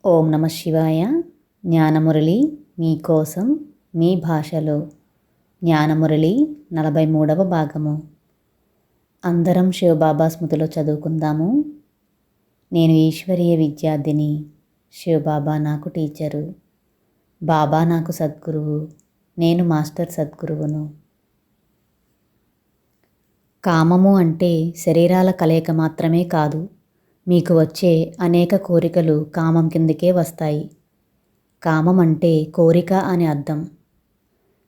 ఓం నమ శివాయ. జ్ఞానమురళి మీకోసం మీ భాషలో. జ్ఞానమురళి 43వ భాగము. అందరం శివబాబా స్మృతిలో చదువుకుందాము. నేను ఈశ్వరీయ విద్యార్థిని. శివబాబా నాకు టీచరు. బాబా నాకు సద్గురువు. నేను మాస్టర్ సద్గురువును. కామము అంటే శరీరాల కలయిక మాత్రమే కాదు. మీకు వచ్చే అనేక కోరికలు కామం కిందకే వస్తాయి. కామం అంటే కోరిక అని అర్థం.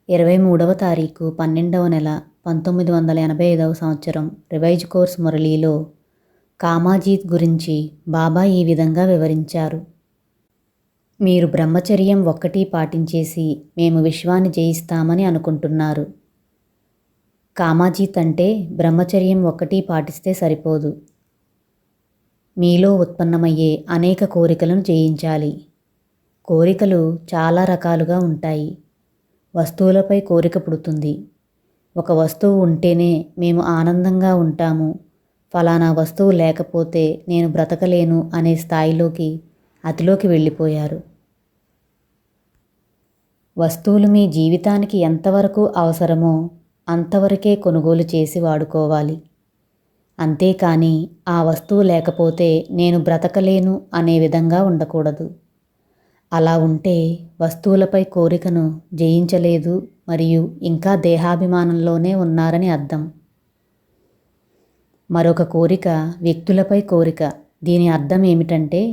23వ తారీఖు 12వ నెల 1985వ సంవత్సరం రివైజ్ కోర్స్ మురళీలో కామాజీత్ గురించి బాబా ఈ విధంగా వివరించారు. మీరు బ్రహ్మచర్యం ఒక్కటి పాటించేసి మేము విశ్వాన్ని జయిస్తామని అనుకుంటున్నారు. కామాజీత్ అంటే బ్రహ్మచర్యం ఒక్కటి పాటిస్తే సరిపోదు. మీలో ఉత్పన్నమయ్యే అనేక కోరికలను జయించాలి. కోరికలు చాలా రకాలుగా ఉంటాయి. వస్తువులపై కోరిక పుడుతుంది. ఒక వస్తువు ఉంటేనే మేము ఆనందంగా ఉంటాము, ఫలానా వస్తువు లేకపోతే నేను బ్రతకలేను అనే స్థాయిలోకి అతిలోకి వెళ్ళిపోయారు. వస్తువులు మీ జీవితానికి ఎంతవరకు అవసరమో అంతవరకే కొనుగోలు చేసి వాడుకోవాలి. అంతేకాని ఆ వస్తువు లేకపోతే నేను బ్రతకలేను అనే విధంగా ఉండకూడదు. అలా ఉంటే వస్తువులపై కోరికను జయించలేదు మరియు ఇంకా దేహాభిమానంలోనే ఉన్నారని అర్థం. మరొక కోరిక వ్యక్తులపై కోరిక. దీని అర్థం ఏమిటంటే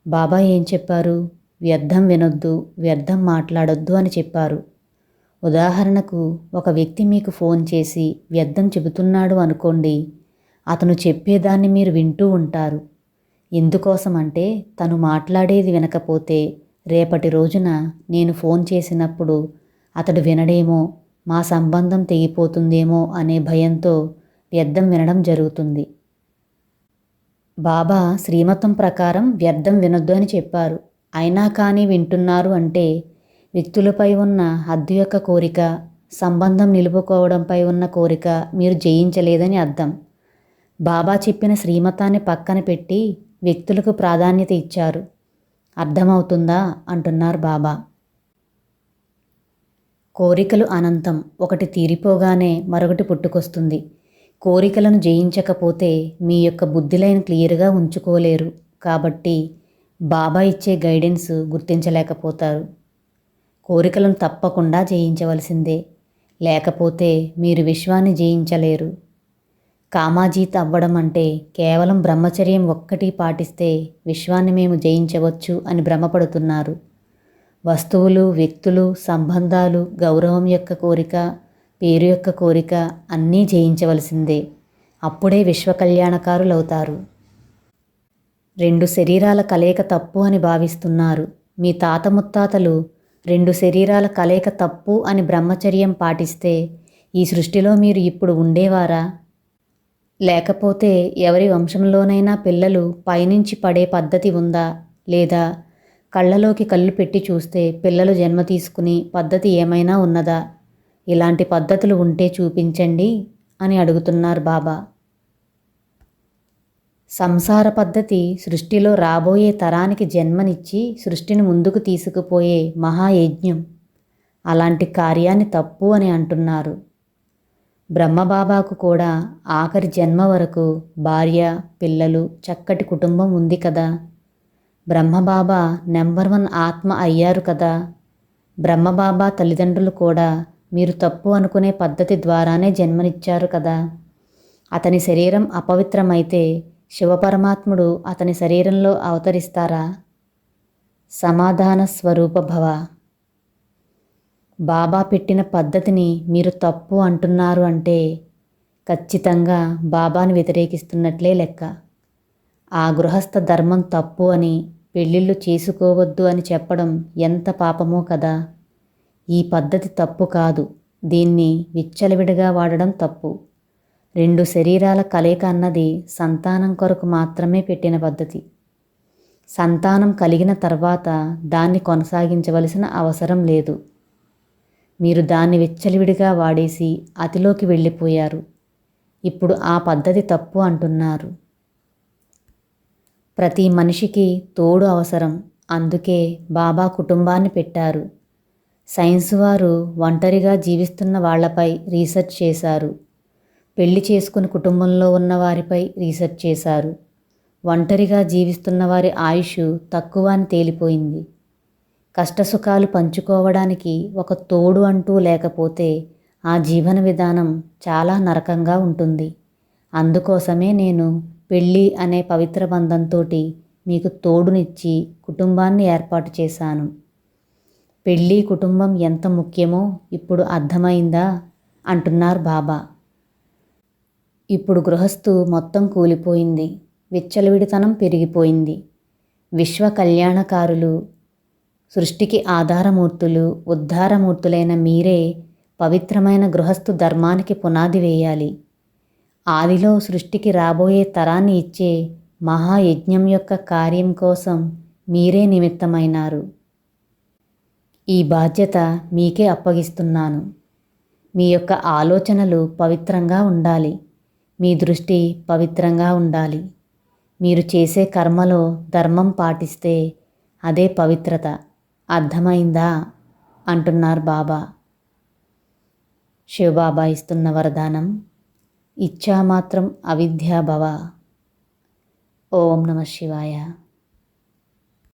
బాబా ఏం చెప్పారు? వ్యర్థం వినొద్దు, వ్యర్థం మాట్లాడొద్దు అని చెప్పారు. ఉదాహరణకు ఒక వ్యక్తి మీకు ఫోన్ చేసి వ్యర్థం చెబుతున్నాడు అనుకోండి. అతను చెప్పేదాన్ని మీరు వింటూ ఉంటారు. ఎందుకోసమంటే తను మాట్లాడేది వినకపోతే రేపటి రోజున నేను ఫోన్ చేసినప్పుడు అతడు వినడేమో, మా సంబంధం తెగిపోతుందేమో అనే భయంతో వ్యర్థం వినడం జరుగుతుంది. బాబా శ్రీమతం ప్రకారం వ్యర్థం వినొద్దు అని చెప్పారు. అయినా కానీ వింటున్నారు అంటే వ్యక్తులపై ఉన్న హద్దు యొక్క కోరిక, సంబంధం నిలుపుకోవడంపై ఉన్న కోరిక మీరు జయించలేదని అర్థం. బాబా చెప్పిన శ్రీమతాన్ని పక్కన పెట్టి వ్యక్తులకు ప్రాధాన్యత ఇచ్చారు. అర్థమవుతుందా అంటున్నారు బాబా. కోరికలు అనంతం. ఒకటి తీరిపోగానే మరొకటి పుట్టుకొస్తుంది. కోరికలను జయించకపోతే మీ యొక్క బుద్ధి లైన్ క్లియర్గా ఉంచుకోలేరు. కాబట్టి బాబా ఇచ్చే గైడెన్స్ గుర్తించలేకపోతారు. కోరికలను తప్పకుండా జయించవలసిందే, లేకపోతే మీరు విశ్వాన్ని జయించలేరు. కామాజీత్ అవ్వడం అంటే కేవలం బ్రహ్మచర్యం ఒక్కటి పాటిస్తే విశ్వాన్ని మేము జయించవచ్చు అని భ్రమపడుతున్నారు. వస్తువులు, వ్యక్తులు, సంబంధాలు, గౌరవం యొక్క కోరిక, పేరు యొక్క కోరిక అన్నీ జయించవలసిందే. అప్పుడే విశ్వ కళ్యాణకారులవుతారు. 2 శరీరాల కలయిక తప్పు అని భావిస్తున్నారు. మీ తాత ముత్తాతలు 2 శరీరాల కలయిక తప్పు అని బ్రహ్మచర్యం పాటిస్తే ఈ సృష్టిలో మీరు ఇప్పుడు ఉండేవారా? లేకపోతే ఎవరి వంశంలోనైనా పిల్లలు పైనుంచి పడే పద్ధతి ఉందా? లేదా కళ్ళలోకి కళ్ళు పెట్టి చూస్తే పిల్లలు జన్మ తీసుకుని పద్ధతి ఏమైనా ఉన్నదా? ఇలాంటి పద్ధతులు ఉంటే చూపించండి అని అడుగుతున్నారు బాబా. సంసార పద్ధతి సృష్టిలో రాబోయే తరానికి జన్మనిచ్చి సృష్టిని ముందుకు తీసుకుపోయే మహాయజ్ఞం. అలాంటి కార్యాన్ని తప్పు అని అంటున్నారు. బ్రహ్మబాబాకు కూడా ఆఖరి జన్మ వరకు భార్య, పిల్లలు, చక్కటి కుటుంబం ఉంది కదా. బ్రహ్మబాబా నెంబర్ 1 ఆత్మ అయ్యారు కదా. బ్రహ్మబాబా తల్లిదండ్రులు కూడా మీరు తప్పు అనుకునే పద్ధతి ద్వారానే జన్మనిచ్చారు కదా. అతని శరీరం అపవిత్రమైతే శివపరమాత్ముడు అతని శరీరంలో అవతరిస్తారా? సమాధాన స్వరూప భవ. బాబా పెట్టిన పద్ధతిని మీరు తప్పు అంటున్నారు అంటే ఖచ్చితంగా బాబాను వ్యతిరేకిస్తున్నట్లే లెక్క. ఆ గృహస్థ ధర్మం తప్పు అని, పెళ్ళిళ్ళు చేసుకోవద్దు అని చెప్పడం ఎంత పాపమో కదా. ఈ పద్ధతి తప్పు కాదు. దీన్ని విచ్చలవిడిగా వాడడం తప్పు. 2 శరీరాల కలయిక అన్నది సంతానం కొరకు మాత్రమే పెట్టిన పద్ధతి. సంతానం కలిగిన తర్వాత దాన్ని కొనసాగించవలసిన అవసరం లేదు. మీరు దాన్ని విచ్చలవిడిగా వాడేసి అతిలోకి వెళ్ళిపోయారు. ఇప్పుడు ఆ పద్ధతి తప్పు అంటున్నారు. ప్రతి మనిషికి తోడు అవసరం. అందుకే బాబా కుటుంబాన్ని పెట్టారు. సైన్స్ వారు ఒంటరిగా జీవిస్తున్న వాళ్లపై రీసెర్చ్ చేశారు. పెళ్లి చేసుకుని కుటుంబంలో ఉన్న వారిపై రీసెర్చ్ చేశారు. ఒంటరిగా జీవిస్తున్న వారి ఆయుష్ తక్కువ అని తేలిపోయింది. కష్టసుఖాలు పంచుకోవడానికి ఒక తోడు అంటూ లేకపోతే ఆ జీవన విధానం చాలా నరకంగా ఉంటుంది. అందుకోసమే నేను పెళ్ళి అనే పవిత్ర బంధంతో మీకు తోడునిచ్చి కుటుంబాన్ని ఏర్పాటు చేశాను. పెళ్ళి కుటుంబం ఎంత ముఖ్యమో ఇప్పుడు అర్థమైందా అంటున్నారు బాబా. ఇప్పుడు గృహస్థు మొత్తం కూలిపోయింది. విచ్చలవిడితనం పెరిగిపోయింది. విశ్వ కళ్యాణకారులు, సృష్టికి ఆధారమూర్తులు, ఉద్ధారమూర్తులైన మీరే పవిత్రమైన గృహస్థు ధర్మానికి పునాది వేయాలి. ఆదిలో సృష్టికి రాబోయే తరాన్ని ఇచ్చే మహాయజ్ఞం యొక్క కార్యం కోసం మీరే నిమిత్తమైనారు. ఈ బాధ్యత మీకే అప్పగిస్తున్నాను. మీ యొక్క ఆలోచనలు పవిత్రంగా ఉండాలి. మీ దృష్టి పవిత్రంగా ఉండాలి. మీరు చేసే కర్మలో ధర్మం పాటిస్తే అదే పవిత్రత. అర్థమైందా అంటున్నారు బాబా. శివబాబా ఇస్తున్న వరదానం, ఇచ్ఛామాత్రం అవిద్యాభవ. ఓం నమః శివాయ.